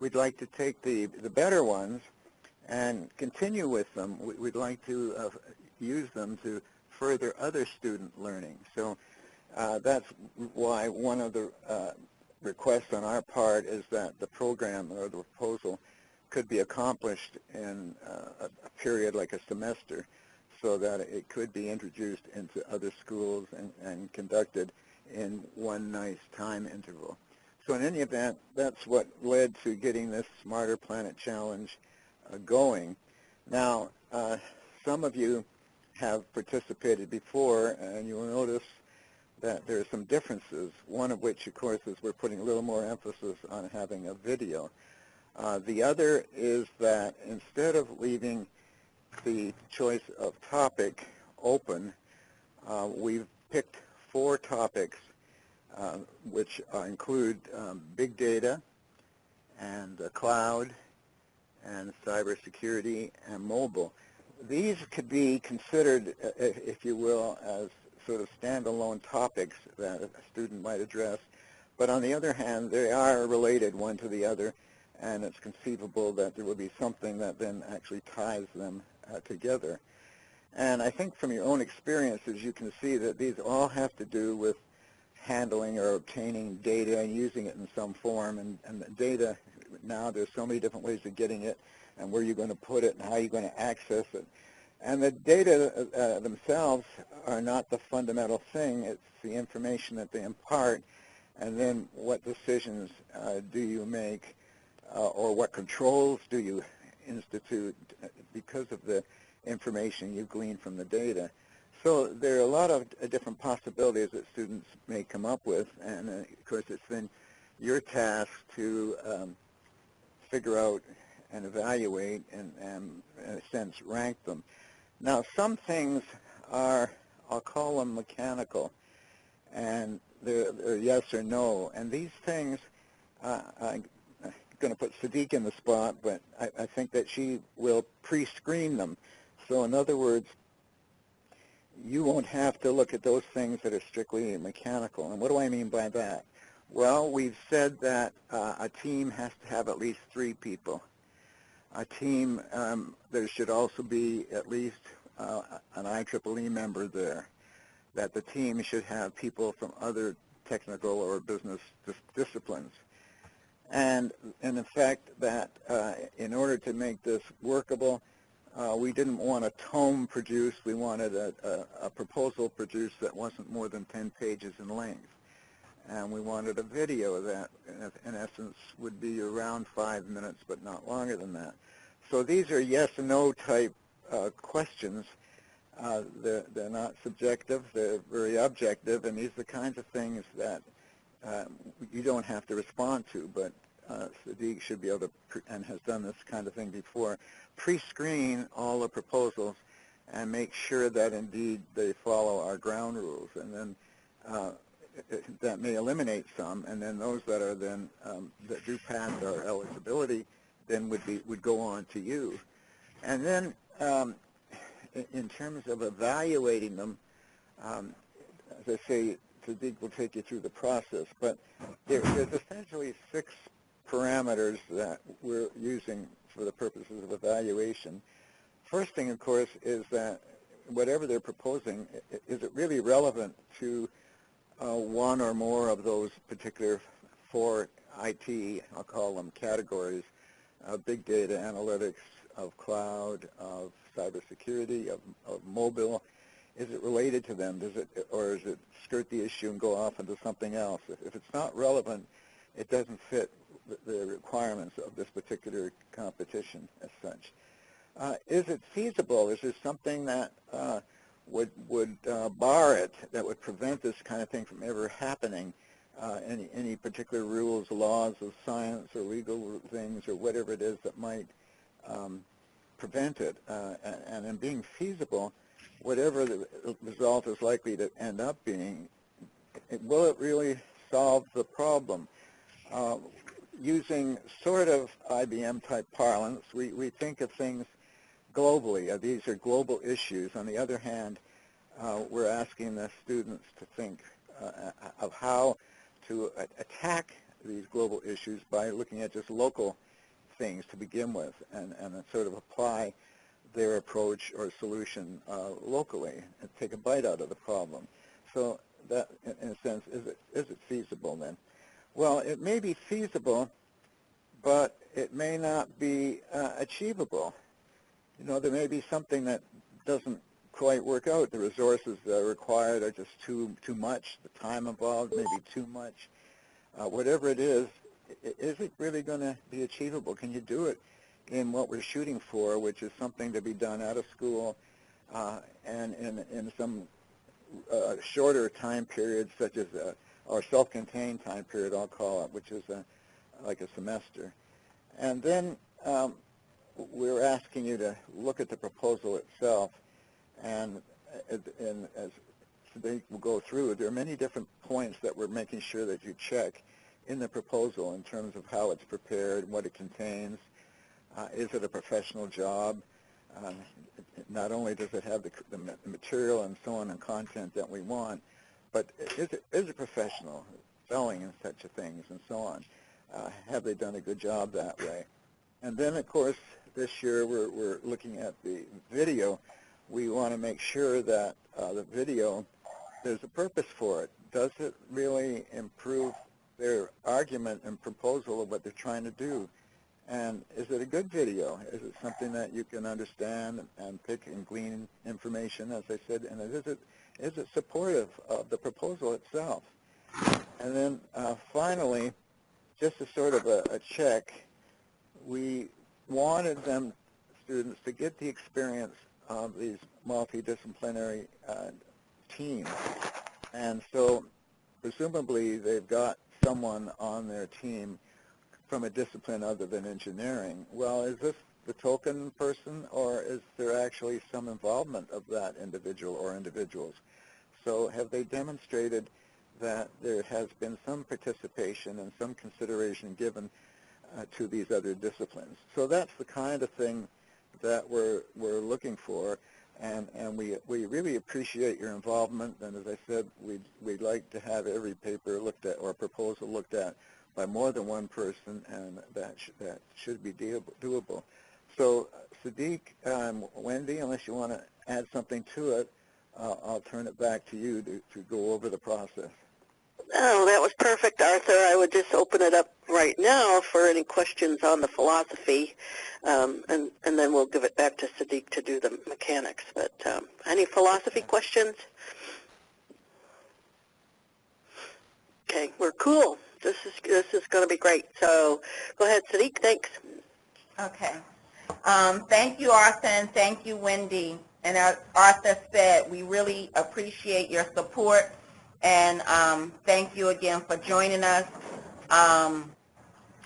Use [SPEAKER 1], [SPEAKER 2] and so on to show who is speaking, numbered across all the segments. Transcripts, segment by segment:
[SPEAKER 1] we'd like to take the better ones and continue with them. We'd like to use them to further other student learning. So that's why one of the requests on our part is that the program or the proposal could be accomplished in a period like a semester, so that it could be introduced into other schools and conducted in one nice time interval. So in any event, that's what led to getting this Smarter Planet Challenge going. Now, some of you have participated before, and you will notice that there are some differences, one of which, of course, is we're putting a little more emphasis on having a video. The other is that instead of leaving the choice of topic open, we've picked 4 topics which include big data and cloud and cybersecurity and mobile. These could be considered, if you will, as sort of standalone topics that a student might address. But on the other hand, they are related one to the other, and it's conceivable that there will be something that then actually ties them together. And I think from your own experiences, you can see that these all have to do with handling or obtaining data and using it in some form. And the data, now there's so many different ways of getting it, and where you're going to put it and how you're going to access it. And the data themselves are not the fundamental thing. It's the information that they impart, and then what decisions do you make, or what controls do you institute because of the information you glean from the data. So there are a lot of different possibilities that students may come up with, and of course it's then your task to figure out and evaluate and in a sense rank them. Now some things are, I'll call them mechanical, and they're yes or no, and these things I'm going to put Sadiq in the spot, but I think that she will pre-screen them. So in other words, you won't have to look at those things that are strictly mechanical. And what do I mean by that? Well, we've said that a team has to have at least 3 people. A team, there should also be at least an IEEE member there. That the team should have people from other technical or business disciplines. And in fact, that in order to make this workable, we didn't want a tome produced. We wanted a proposal produced that wasn't more than 10 pages in length. And we wanted a video that, in essence, would be around 5 minutes, but not longer than that. So these are yes and no type questions. They're not subjective. They're very objective, and these are the kinds of things that you don't have to respond to, but Sadiq should be able to, and has done this kind of thing before, pre-screen all the proposals and make sure that indeed they follow our ground rules. And then that may eliminate some, and then those that are then that do pass our eligibility then would go on to you. And then in terms of evaluating them, as I say, Sadiq will take you through the process, but there's essentially 6 parameters that we're using for the purposes of evaluation. First thing, of course, is that whatever they're proposing, is it really relevant to one or more of those particular 4 IT, I'll call them categories, big data analytics, of cloud, of cybersecurity, of mobile. Is it related to them? Does it, or is it skirt the issue and go off into something else? If it's not relevant, it doesn't fit the requirements of this particular competition as such. Is it feasible? Is there something that would bar it, that would prevent this kind of thing from ever happening? Any particular rules, laws of science or legal things or whatever it is that might prevent it? And in being feasible, whatever the result is likely to end up being, will it really solve the problem? Using sort of IBM-type parlance, we think of things globally. These are global issues. On the other hand, we're asking the students to think of how to attack these global issues by looking at just local things to begin with, and sort of apply their approach or solution locally and take a bite out of the problem. So that, in a sense, is it feasible then? Well, it may be feasible, but it may not be achievable. You know, there may be something that doesn't quite work out. The resources that are required are just too much. The time involved may be too much. Whatever it is it really going to be achievable? Can you do it in what we're shooting for, which is something to be done out of school and in some shorter time period, such as or self-contained time period, I'll call it, which is like a semester. And then we're asking you to look at the proposal itself, and as they will go through, there are many different points that we're making sure that you check in the proposal in terms of how it's prepared, what it contains. Is it a professional job? Not only does it have the material and so on and content that we want, but is it professional, spelling and such things and so on? Have they done a good job that way? And then, of course, this year we're looking at the video. We want to make sure that the video, there's a purpose for it. Does it really improve their argument and proposal of what they're trying to do? And is it a good video? Is it something that you can understand and pick and glean information, as I said? And is it supportive of the proposal itself? And then finally, just as sort of a check, we wanted students to get the experience of these multidisciplinary teams. And so presumably they've got someone on their team from a discipline other than engineering. Well, is this the token person, or is there actually some involvement of that individual or individuals? So have they demonstrated that there has been some participation and some consideration given to these other disciplines? So that's the kind of thing that we're looking for, and we really appreciate your involvement. And as I said, we'd like to have every paper looked at or proposal looked at by more than one person, and that should be doable. So Sadiq, Wendy, unless you want to add something to it, I'll turn it back to you to go over the process.
[SPEAKER 2] Oh, that was perfect, Arthur. I would just open it up right now for any questions on the philosophy, and then we'll give it back to Sadiq to do the mechanics. But any philosophy questions? Okay, we're cool. This is going to be great. So go ahead, Sadiq. Thanks.
[SPEAKER 3] Okay. Thank you, Arthur, and thank you, Wendy. And as Arthur said, we really appreciate your support, and thank you again for joining us.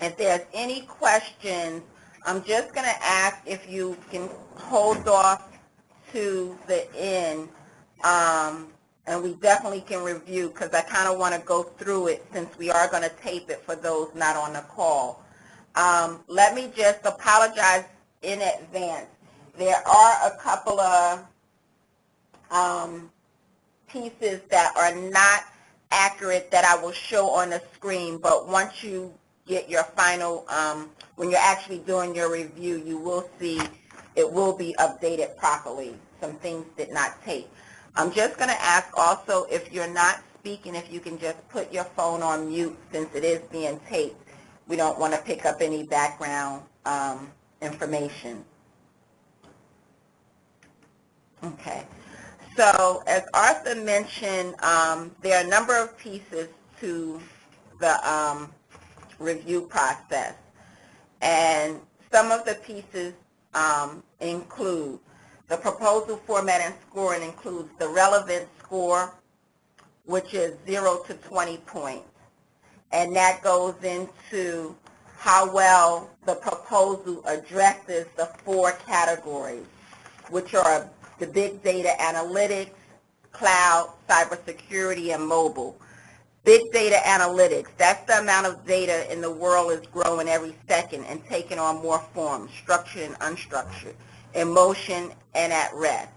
[SPEAKER 3] If there's any questions, I'm just going to ask if you can hold off to the end, and we definitely can review, because I kind of want to go through it since we are going to tape it for those not on the call. Let me just apologize in advance. There are a couple of pieces that are not accurate that I will show on the screen, but once you get your final, when you're actually doing your review, you will see it will be updated properly. Some things did not tape. I'm just going to ask also, if you're not speaking, if you can just put your phone on mute since it is being taped. We don't want to pick up any background information. Okay. So as Arthur mentioned, there are a number of pieces to the review process. And some of the pieces include the proposal format and scoring includes the relevance score, which is 0 to 20 points. And that goes into how well the proposal addresses the 4 categories, which are the big data analytics, cloud, cybersecurity, and mobile. Big data analytics, that's the amount of data in the world is growing every second and taking on more forms, structured and unstructured, in motion and at rest.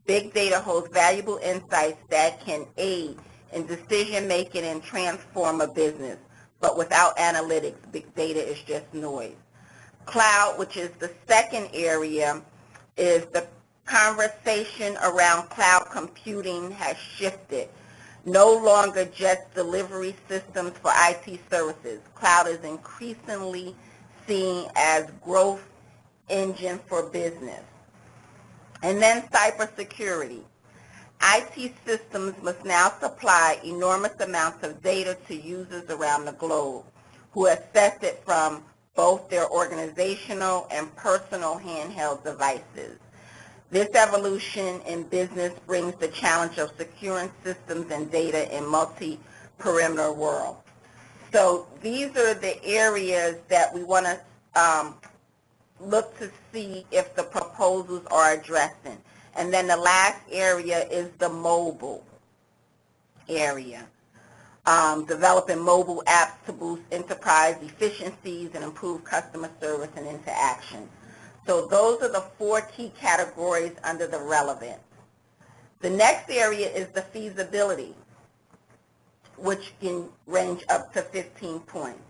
[SPEAKER 3] Big data holds valuable insights that can aid in decision-making and transform a business. But without analytics, big data is just noise. Cloud, which is the second area, is the conversation around cloud computing has shifted. No longer just delivery systems for IT services. Cloud is increasingly seen as growth engine for business. And then cybersecurity. IT systems must now supply enormous amounts of data to users around the globe who access it from both their organizational and personal handheld devices. This evolution in business brings the challenge of securing systems and data in multi-perimeter world. So these are the areas that we want to look to see if the proposals are addressing. And then the last area is the mobile area. Developing mobile apps to boost enterprise efficiencies and improve customer service and interaction. So those are the 4 key categories under the relevance. The next area is the feasibility, which can range up to 15 points.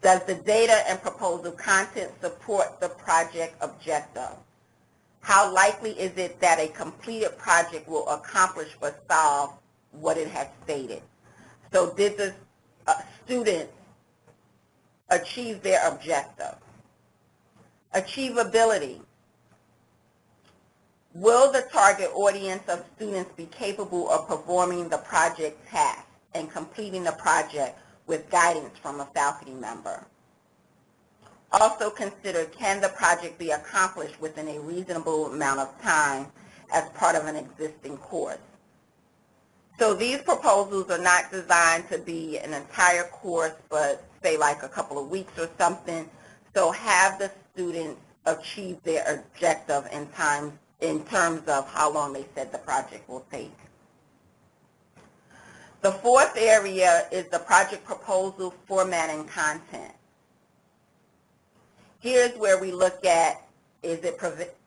[SPEAKER 3] Does the data and proposal content support the project objective? How likely is it that a completed project will accomplish or solve what it has stated? So did the students achieve their objective? Achievability. Will the target audience of students be capable of performing the project task and completing the project with guidance from a faculty member? Also consider, can the project be accomplished within a reasonable amount of time as part of an existing course? So these proposals are not designed to be an entire course, but say like a couple of weeks or something. So have the students achieve their objective in terms of how long they said the project will take. The fourth area is the project proposal format and content. Here's where we look at, is it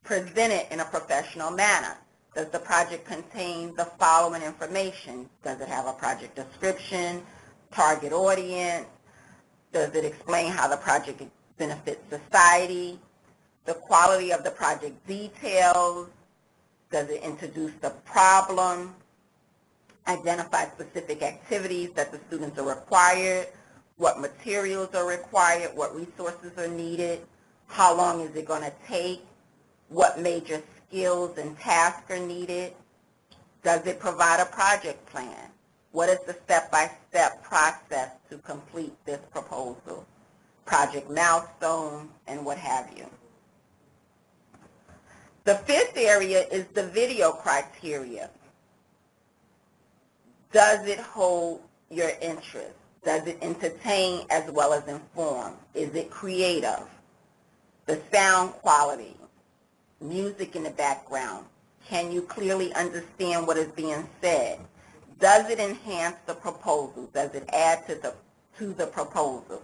[SPEAKER 3] presented in a professional manner? Does the project contain the following information? Does it have a project description, target audience? Does it explain how the project benefits society? The quality of the project details? Does it introduce the problem? Identify specific activities that the students are required? What materials are required? What resources are needed? How long is it going to take? What major skills and tasks are needed? Does it provide a project plan? What is the step-by-step process to complete this proposal? Project milestones and what have you. The fifth area is the video criteria. Does it hold your interest? Does it entertain as well as inform? Is it creative? The sound quality, music in the background. Can you clearly understand what is being said? Does it enhance the proposal? Does it add to the proposal?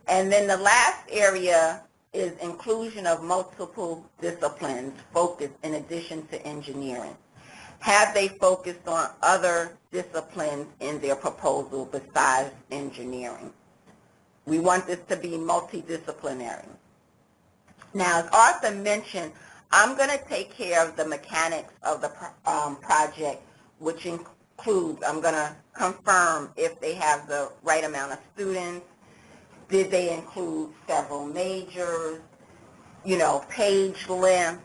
[SPEAKER 3] And then the last area is inclusion of multiple disciplines focused in addition to engineering. Have they focused on other disciplines in their proposal besides engineering? We want this to be multidisciplinary. Now, as Arthur mentioned, I'm going to take care of the mechanics of the project, which includes, I'm going to confirm if they have the right amount of students. Did they include several majors? Page length.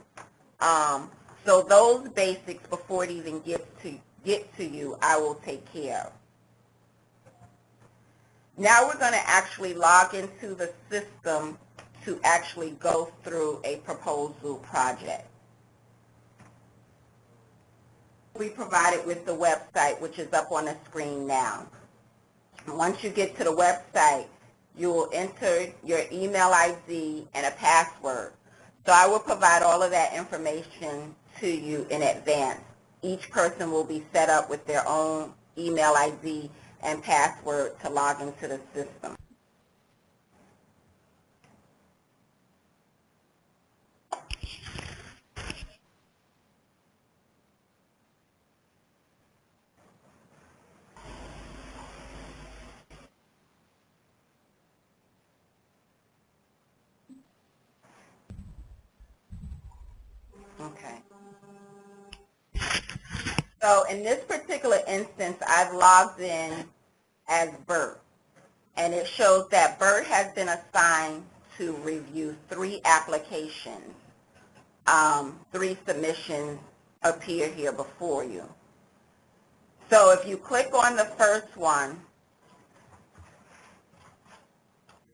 [SPEAKER 3] So those basics, before it even gets to you, I will take care of. Now we're going to actually log into the system to actually go through a proposal project. We provided with the website, which is up on the screen now. Once you get to the website, you will enter your email ID and a password. So I will provide all of that information to you in advance. Each person will be set up with their own email ID and password to log into the system. So in this particular instance, I've logged in as Bert, and it shows that Bert has been assigned to review 3 applications. 3 submissions appear here before you. So if you click on the first one,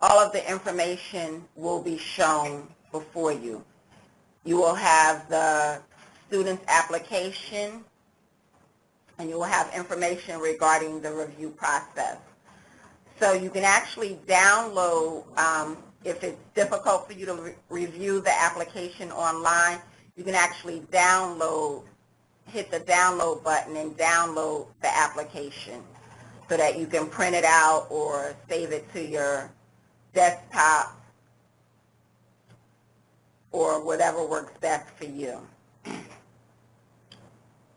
[SPEAKER 3] all of the information will be shown before you. You will have the student's application, and you will have information regarding the review process. So you can actually download, if it's difficult for you to review the application online, you can actually download, hit the download button and download the application so that you can print it out or save it to your desktop or whatever works best for you.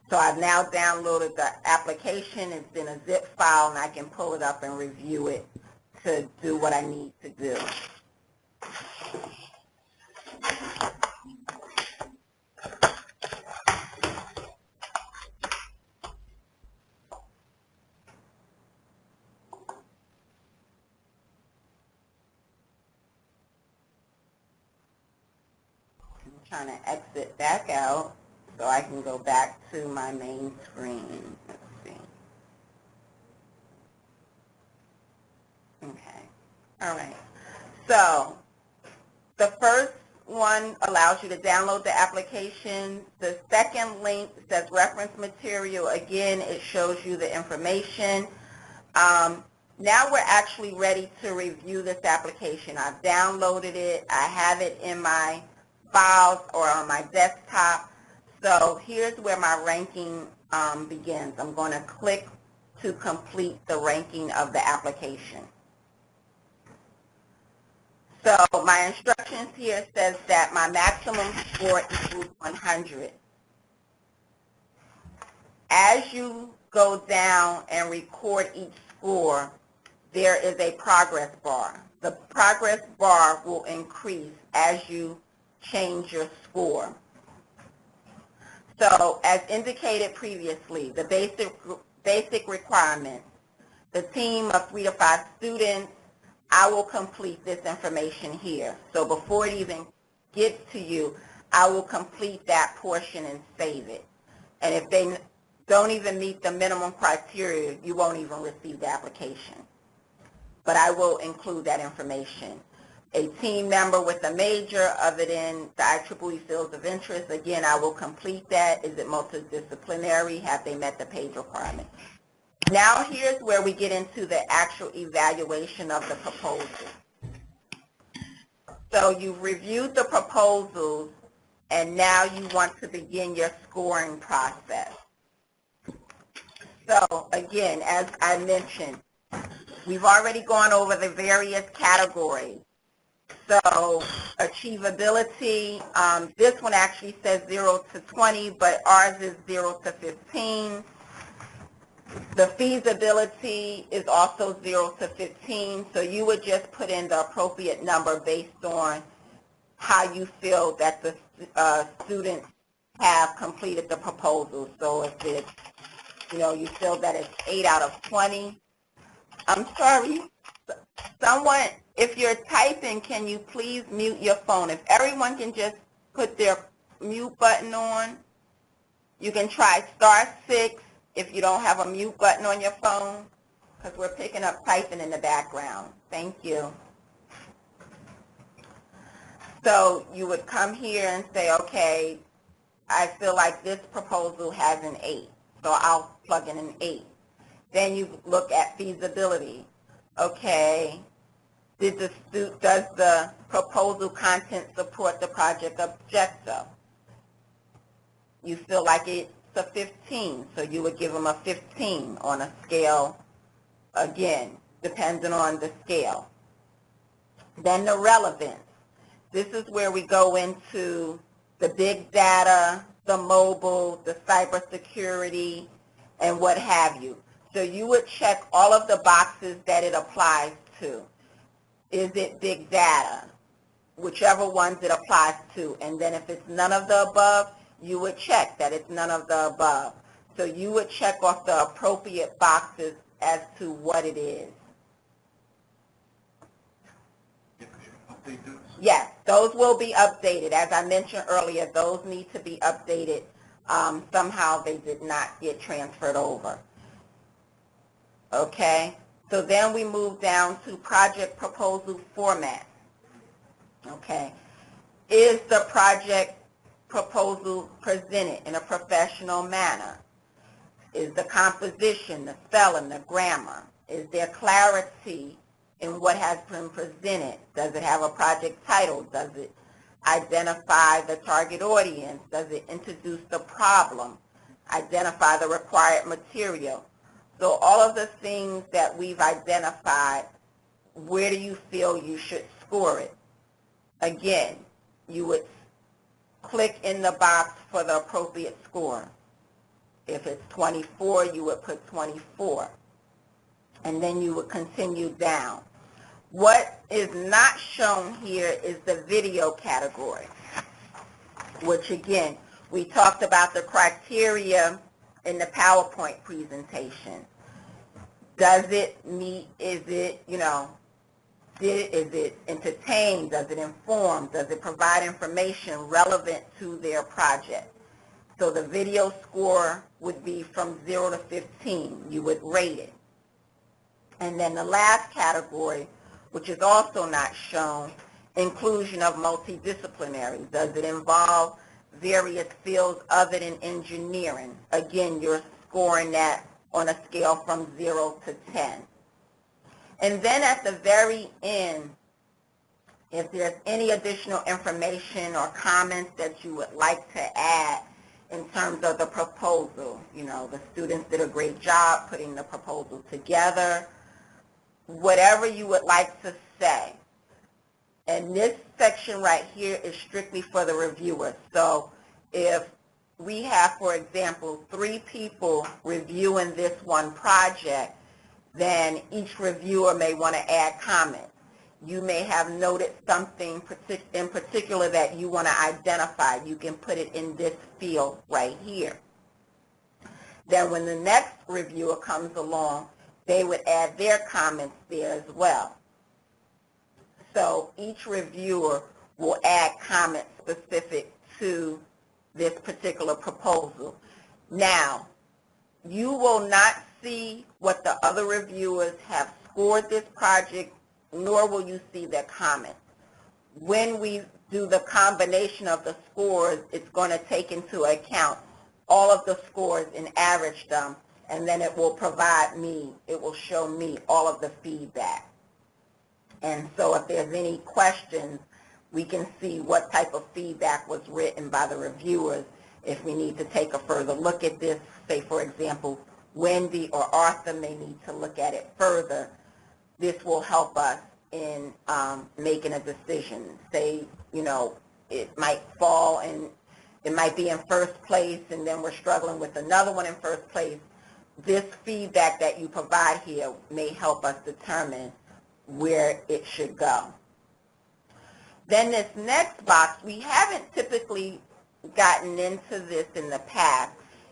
[SPEAKER 3] So I've now downloaded the application. It's in a zip file, and I can pull it up and review it to do what I need to do. I'm trying to exit back out so I can go back to my main screen. Let's see. Okay. All right. So the first one allows you to download the application. The second link says reference material. Again, it shows you the information. Now we're actually ready to review this application. I've downloaded it. I have it in my files or on my desktop. So here's where my ranking begins. I'm going to click to complete the ranking of the application. So my instructions here says that my maximum score equals 100. As you go down and record each score, there is a progress bar. The progress bar will increase as you change your score. So as indicated previously, the basic requirements, the team of 3 to 5 students, I will complete this information here. So before it even gets to you, I will complete that portion and save it. And if they don't even meet the minimum criteria, you won't even receive the application. But I will include that information. A team member with a major other than the IEEE fields of interest, again, I will complete that. Is it multidisciplinary? Have they met the page requirement? Now here's where we get into the actual evaluation of the proposal. So you've reviewed the proposals, and now you want to begin your scoring process. So again, as I mentioned, we've already gone over the various categories. So achievability, this one actually says 0 to 20, but ours is 0 to 15. The feasibility is also 0 to 15, so you would just put in the appropriate number based on how you feel that the students have completed the proposal. So if it's, you feel that it's 8 out of 20. I'm sorry, someone, if you're typing, can you please mute your phone? If everyone can just put their mute button on, you can try *6 if you don't have a mute button on your phone, because we're picking up typing in the background. Thank you. So you would come here and say, okay, I feel like this proposal has an 8, so I'll plug in an 8. Then you look at feasibility. Okay, does the proposal content support the project objective? You feel like it's a 15, so you would give them a 15 on a scale, again, depending on the scale. Then the relevance. This is where we go into the big data, the mobile, the cybersecurity, and what have you. So you would check all of the boxes that it applies to. Is it big data? Whichever ones it applies to. And then if it's none of the above, you would check that it's none of the above. So you would check off the appropriate boxes as to what it is. Yes, those will be updated. As I mentioned earlier, those need to be updated. Somehow they did not get transferred over. Okay, so then we move down to project proposal format. Okay, is the project proposal presented in a professional manner? Is the composition, the spelling, the grammar? Is there clarity in what has been presented? Does it have a project title? Does it identify the target audience? Does it introduce the problem? Identify the required material? So all of the things that we've identified, where do you feel you should score it? Again, you would click in the box for the appropriate score. If it's 24, you would put 24. And then you would continue down. What is not shown here is the video category, which again, we talked about the criteria in the PowerPoint presentation. Does it meet, is it, is it entertain? Does it inform? Does it provide information relevant to their project? So the video score would be from 0 to 15. You would rate it. And then the last category, which is also not shown, inclusion of multidisciplinary. Does it involve various fields other than engineering? Again, you're scoring that on a scale from 0 to 10. And then at the very end, if there's any additional information or comments that you would like to add in terms of the proposal, the students did a great job putting the proposal together, whatever you would like to say. And this section right here is strictly for the reviewers. So if we have, for example, 3 people reviewing this one project, then each reviewer may want to add comments. You may have noted something in particular that you want to identify. You can put it in this field right here. Then when the next reviewer comes along, they would add their comments there as well. So each reviewer will add comments specific to this particular proposal. Now, you will not see what the other reviewers have scored this project, nor will you see their comments. When we do the combination of the scores, it's going to take into account all of the scores and average them, and then it will provide me, it will show me all of the feedback. And so if there's any questions, we can see what type of feedback was written by the reviewers. If we need to take a further look at this, say for example, Wendy or Arthur may need to look at it further, this will help us in making a decision. Say, it might fall and it might be in first place and then we're struggling with another one in first place. This feedback that you provide here may help us determine where it should go. Then this next box, we haven't typically gotten into this in the past.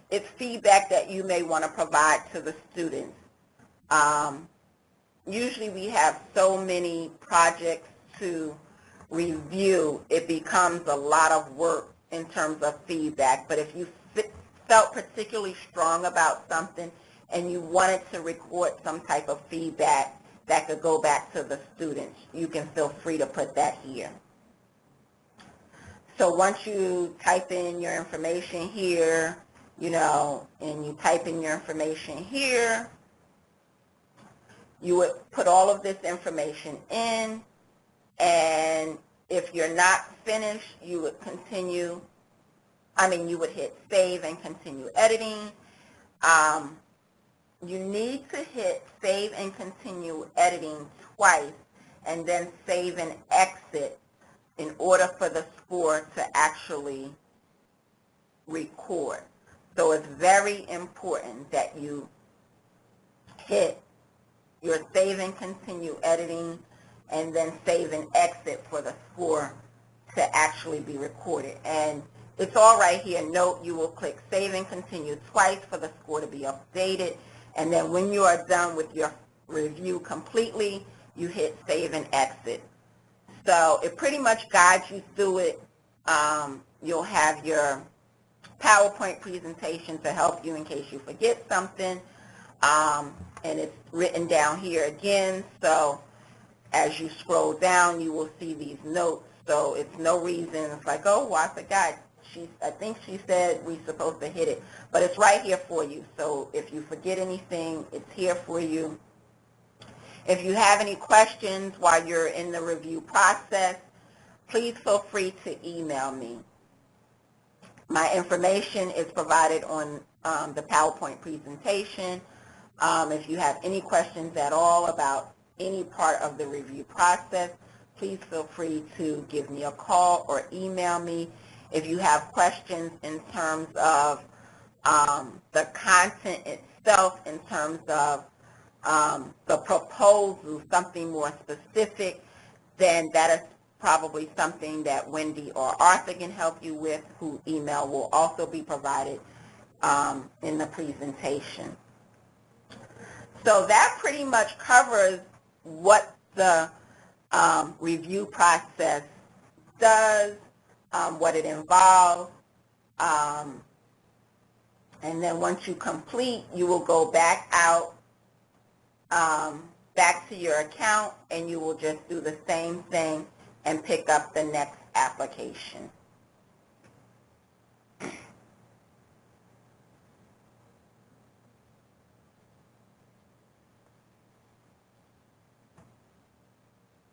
[SPEAKER 3] It's feedback that you may want to provide to the students. Usually we have so many projects to review, it becomes a lot of work in terms of feedback. But if you felt particularly strong about something and you wanted to record some type of feedback that could go back to the students, you can feel free to put that here. So once you type in your information here, and you type in your information here, you would put all of this information in, and if you're not finished, you would continue, you would hit save and continue editing. You need to hit save and continue editing twice and then save and exit in order for the score to actually record. So it's very important that you hit your save and continue editing and then save and exit for the score to actually be recorded. And it's all right here. Note, you will click Save and Continue twice for the score to be updated. And then when you are done with your review completely, you hit Save and Exit. So it pretty much guides you through it. You'll have your PowerPoint presentation to help you in case you forget something. And it's written down here again. So as you scroll down, you will see these notes. So it's no reason, it's like, oh, well, I forgot. I think she said we're supposed to hit it. But it's right here for you. So if you forget anything, it's here for you. If you have any questions while you're in the review process, please feel free to email me. My information is provided on the PowerPoint presentation. If you have any questions at all about any part of the review process, please feel free to give me a call or email me. If you have questions in terms of the content itself, in terms of the proposal, something more specific, then that is probably something that Wendy or Arthur can help you with, whose email will also be provided in the presentation. So that pretty much covers what the review process does, what it involves, and then once you complete, you will go back out, back to your account, and you will just do the same thing and pick up the next application.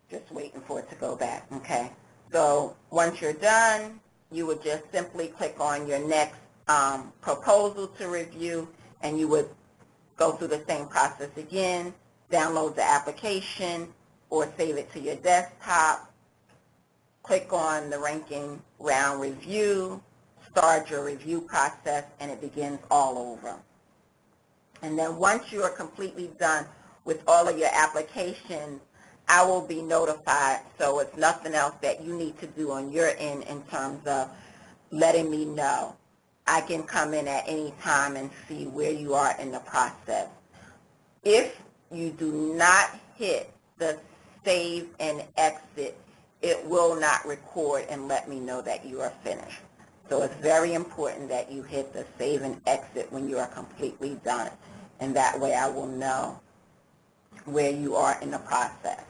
[SPEAKER 3] Just waiting for it to go back, okay? So once you're done, you would just simply click on your next proposal to review, and you would go through the same process again, download the application or save it to your desktop, click on the ranking round review, start your review process, and it begins all over. And then once you are completely done with all of your applications, I will be notified, so it's nothing else that you need to do on your end in terms of letting me know. I can come in at any time and see where you are in the process. If you do not hit the save and exit, it will not record and let me know that you are finished. So it's very important that you hit the save and exit when you are completely done, and that way I will know where you are in the process.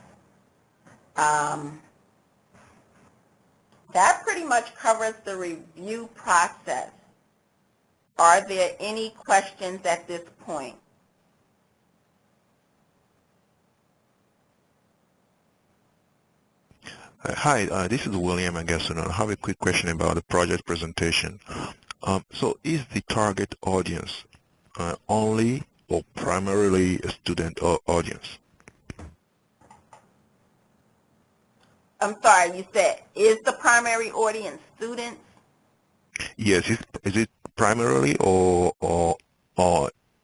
[SPEAKER 3] That pretty much covers the review process. Are there any questions at this point?
[SPEAKER 4] Hi, this is William, I guess. I have a quick question about the project presentation. So is the target audience only or primarily a student audience?
[SPEAKER 3] I'm sorry, you said, is the primary audience students?
[SPEAKER 4] Yes, is it primarily or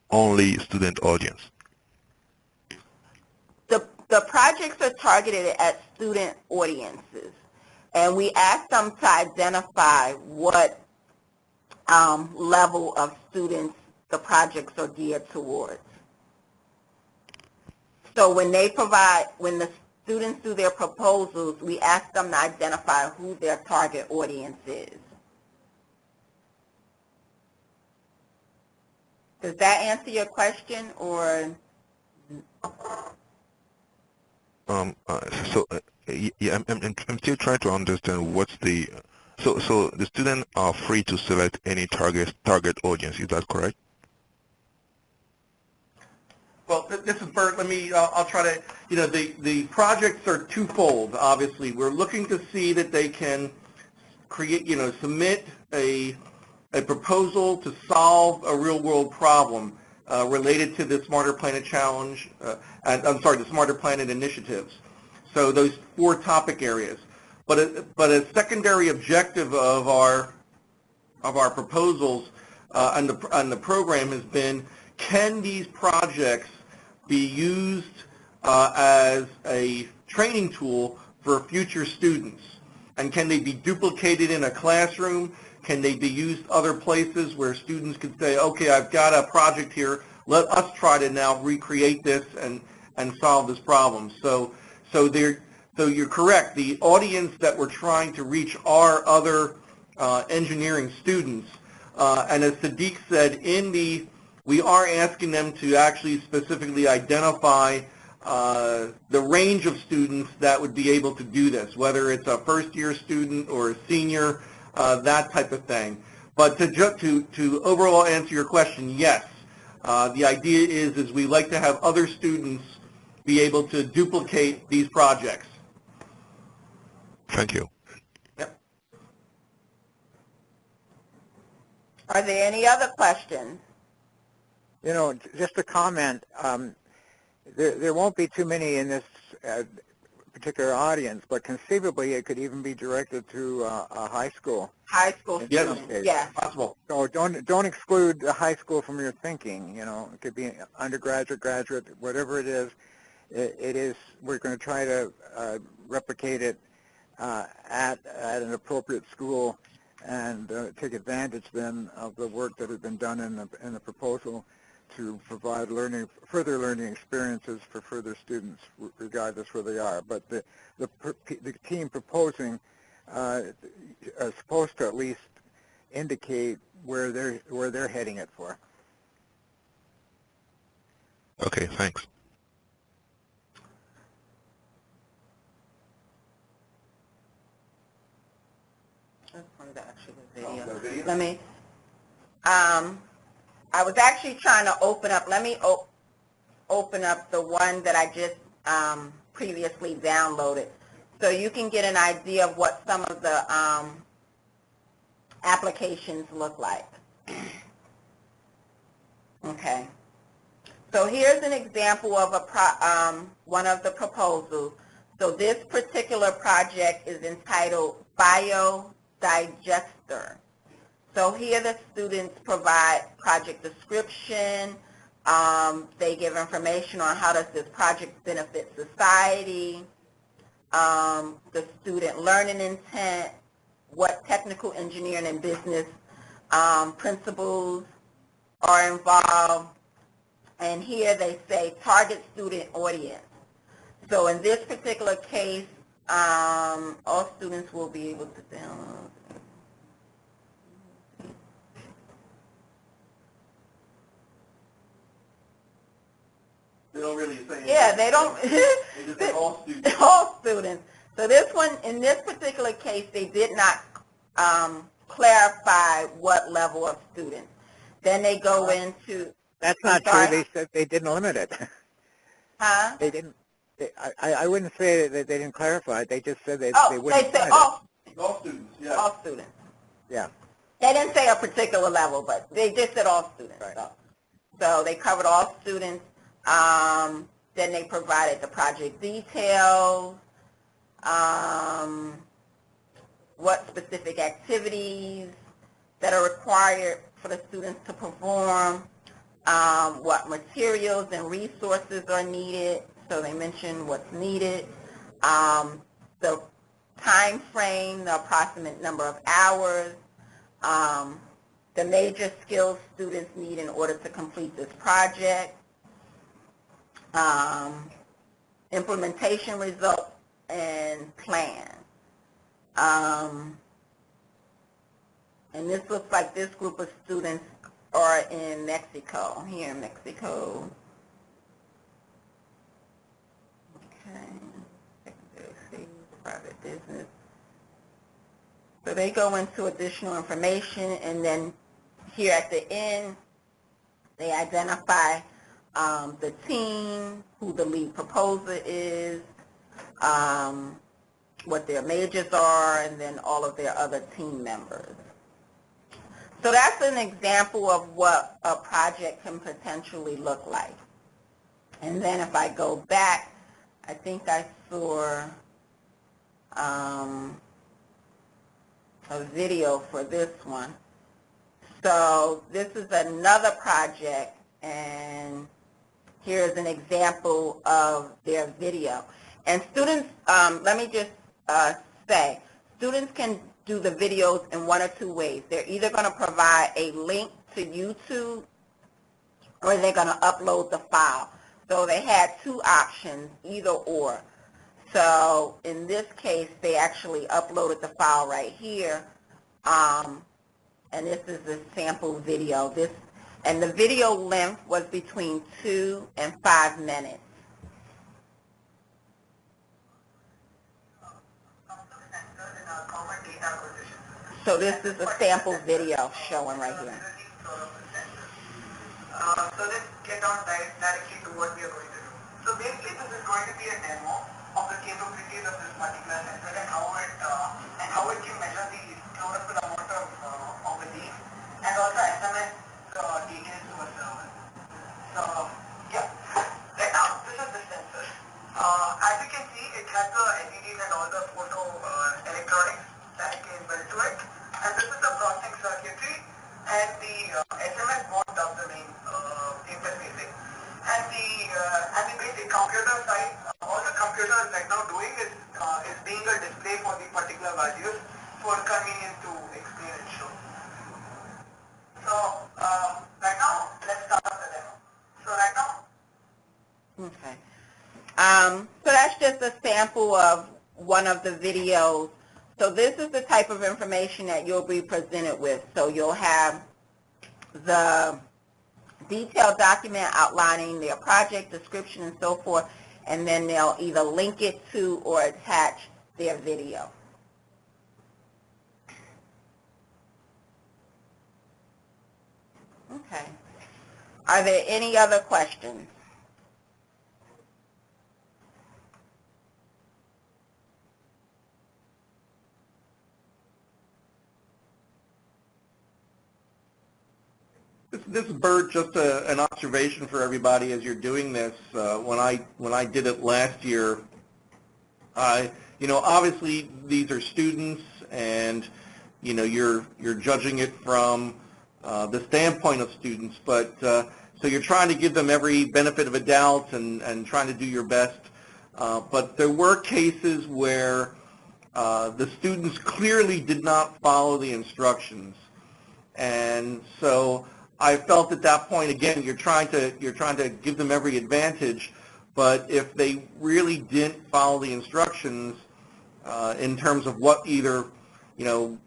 [SPEAKER 4] only student audience?
[SPEAKER 3] The projects are targeted at student audiences, and we ask them to identify what level of students the projects are geared towards. So when the students do their proposals, we ask them to identify who their target audience is. Does that answer your question, or?
[SPEAKER 4] Yeah, I'm still trying to understand what's the, so the students are free to select any target audience, is that correct?
[SPEAKER 5] Well, this is Bert. Let me, I'll try to, the projects are twofold, obviously. We're looking to see that they can create, submit a proposal to solve a real-world problem related to the Smarter Planet Challenge, the Smarter Planet initiatives. So those 4 topic areas. But a secondary objective of our proposals on the program has been, can these projects be used as a training tool for future students? And can they be duplicated in a classroom? Can they be used other places where students can say, okay, I've got a project here, let us try to now recreate this and solve this problem. So you're correct. The audience that we're trying to reach are other engineering students. And as Sadiq said, we are asking them to actually specifically identify the range of students that would be able to do this, whether it's a first-year student or a senior, that type of thing. But to overall answer your question, yes. The idea is we like to have other students be able to duplicate these projects.
[SPEAKER 4] Thank you.
[SPEAKER 5] Yep.
[SPEAKER 3] Are there any other questions?
[SPEAKER 1] You know, just a comment, there won't be too many in this particular audience, but conceivably it could even be directed to a high school.
[SPEAKER 3] High school
[SPEAKER 5] Yes.
[SPEAKER 3] students, yes.
[SPEAKER 5] Possible.
[SPEAKER 1] So don't exclude the high school from your thinking. You know, it could be undergraduate, graduate, whatever it is. We're going to try to replicate it at an appropriate school and take advantage then of the work that has been done in the proposal to provide further learning experiences for further students, regardless where they are. But the team proposing is supposed to at least indicate where they're heading it for.
[SPEAKER 4] Okay, thanks.
[SPEAKER 3] Let me, I was actually trying to open up, let me open up the one that I just previously downloaded so you can get an idea of what some of the applications look like. Okay. So here's an example of one of the proposals. So this particular project is entitled Biodigester. So here the students provide project description. They give information on how does this project benefit society, the student learning intent, what technical engineering and business principles are involved. And here they say target student audience. So in this particular case, all students will be able to download.
[SPEAKER 5] They don't really say anything.
[SPEAKER 3] Yeah, they don't.
[SPEAKER 5] They just say all students.
[SPEAKER 3] All students. So this one, in this particular case, they did not clarify what level of students. Then they go into.
[SPEAKER 1] That's not true. They said they didn't limit it.
[SPEAKER 3] Huh?
[SPEAKER 1] They didn't. I wouldn't say that they didn't clarify it. They just said they wouldn't.
[SPEAKER 3] They said
[SPEAKER 5] All students, yeah.
[SPEAKER 3] all students.
[SPEAKER 1] Yeah.
[SPEAKER 3] They didn't say a particular level, but they just said all students.
[SPEAKER 1] Right.
[SPEAKER 3] So they covered all students. Then they provided the project details, what specific activities that are required for the students to perform, what materials and resources are needed. So they mentioned what's needed, the time frame, the approximate number of hours, the major skills students need in order to complete this project, implementation results and plan. And this looks like this group of students are in Mexico, here in Mexico. Okay, secondary, private business. So they go into additional information, and then here at the end, they identify the team, who the lead proposer is, what their majors are, and then all of their other team members. So that's an example of what a project can potentially look like. And then if I go back, I think I saw a video for this one. So this is another project, and here's an example of their video. And students, let me just say, students can do the videos in one or two ways. They're either going to provide a link to YouTube or they're going to upload the file. So they had two options, either or. So in this case, they actually uploaded the file right here. And this is the sample video. And the video length was between 2 and 5 minutes. So this is a sample video showing right here.
[SPEAKER 6] So let's get on directly to what we are going to do. So basically this is going to be a demo of the capabilities of this particular sensor and how it can measure the chlorophyll amount of the leaf and also SMS details to a server. So yeah, right now this is the sensor. As you can see, it has the LEDs and all the photo electronics that is built to it. And this is the processing circuitry and the SMS board does the main interfacing. And the basic computer side, all the computers right now doing is being a display for the particular values for convenience to explain and show. So right now, let's start the demo. So right now.
[SPEAKER 3] Okay. So that's just a sample of one of the videos. So this is the type of information that you'll be presented with. So you'll have the detailed document outlining their project description and so forth, and then they'll either link it to or attach their video. Okay. Are there any other questions?
[SPEAKER 5] This is Bert, just an observation for everybody as you're doing this. When I did it last year, obviously these are students, and you're judging it from the standpoint of students, but so you're trying to give them every benefit of a doubt and trying to do your best. But there were cases where the students clearly did not follow the instructions, and so I felt at that point, again, you're trying to give them every advantage, but if they really didn't follow the instructions in terms of what either, in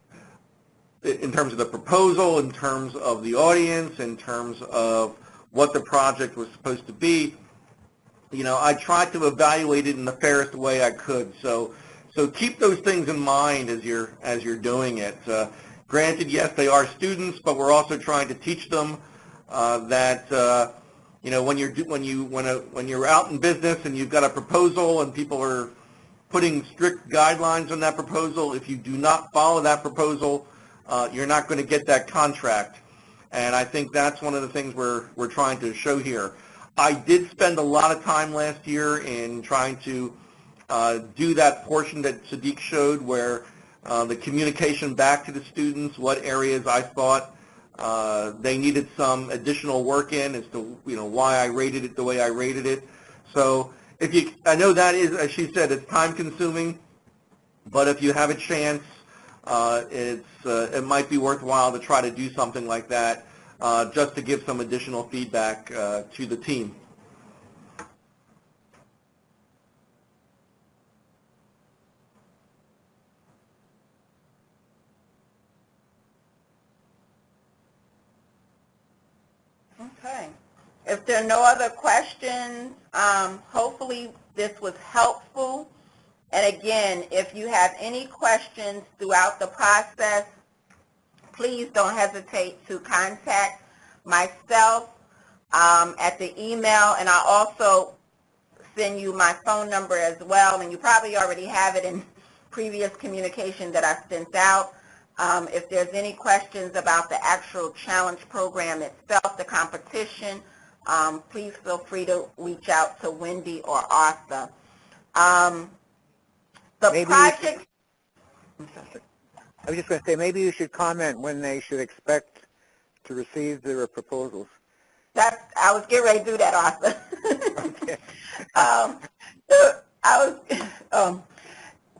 [SPEAKER 5] terms of the proposal, in terms of the audience, in terms of what the project was supposed to be, I tried to evaluate it in the fairest way I could. So keep those things in mind as you're doing it. Granted, yes, they are students, but we're also trying to teach them that when you're out in business and you've got a proposal and people are putting strict guidelines on that proposal, if you do not follow that proposal, you're not going to get that contract. And I think that's one of the things we're trying to show here. I did spend a lot of time last year in trying to do that portion that Sadiq showed, where the communication back to the students, what areas I thought they needed some additional work in as to why I rated it the way I rated it. So I know that is, as she said, it's time consuming, but if you have a chance, it might be worthwhile to try to do something like that, just to give some additional feedback to the team.
[SPEAKER 3] Okay. If there are no other questions, hopefully this was helpful. And again, if you have any questions throughout the process, please don't hesitate to contact myself at the email, and I'll also send you my phone number as well, and you probably already have it in previous communication that I sent out. If there's any questions about the actual challenge program itself, the competition, please feel free to reach out to Wendy or Arthur. The project...
[SPEAKER 1] I was just going to say, maybe you should comment when they should expect to receive their proposals.
[SPEAKER 3] I was getting ready to do that, Arthur.
[SPEAKER 1] Okay.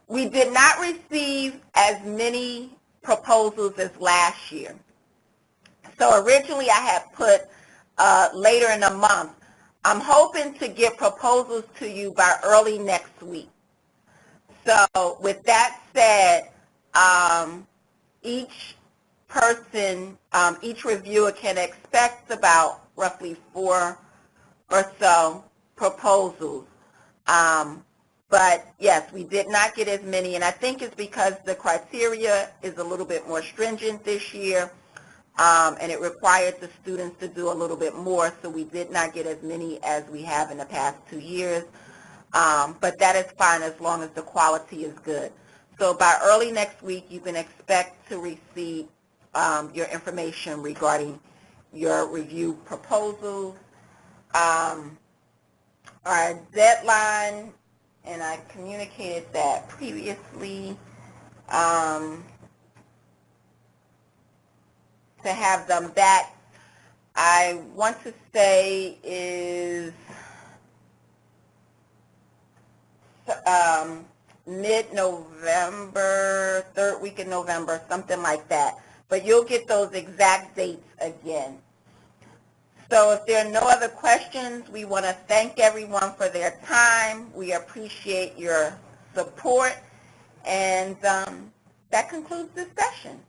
[SPEAKER 3] We did not receive as many proposals as last year. So originally I had put later in the month. I'm hoping to get proposals to you by early next week. So with that said, each person, each reviewer can expect about roughly 4 or so proposals. But yes, we did not get as many, and I think it's because the criteria is a little bit more stringent this year, and it required the students to do a little bit more, so we did not get as many as we have in the past 2 years. But that is fine as long as the quality is good. So by early next week, you can expect to receive your information regarding your review proposals. Our deadline, and I communicated that previously, to have them back, I want to say is mid-November, 3rd week in November, something like that. But you'll get those exact dates again. So if there are no other questions, we want to thank everyone for their time. We appreciate your support. And that concludes this session.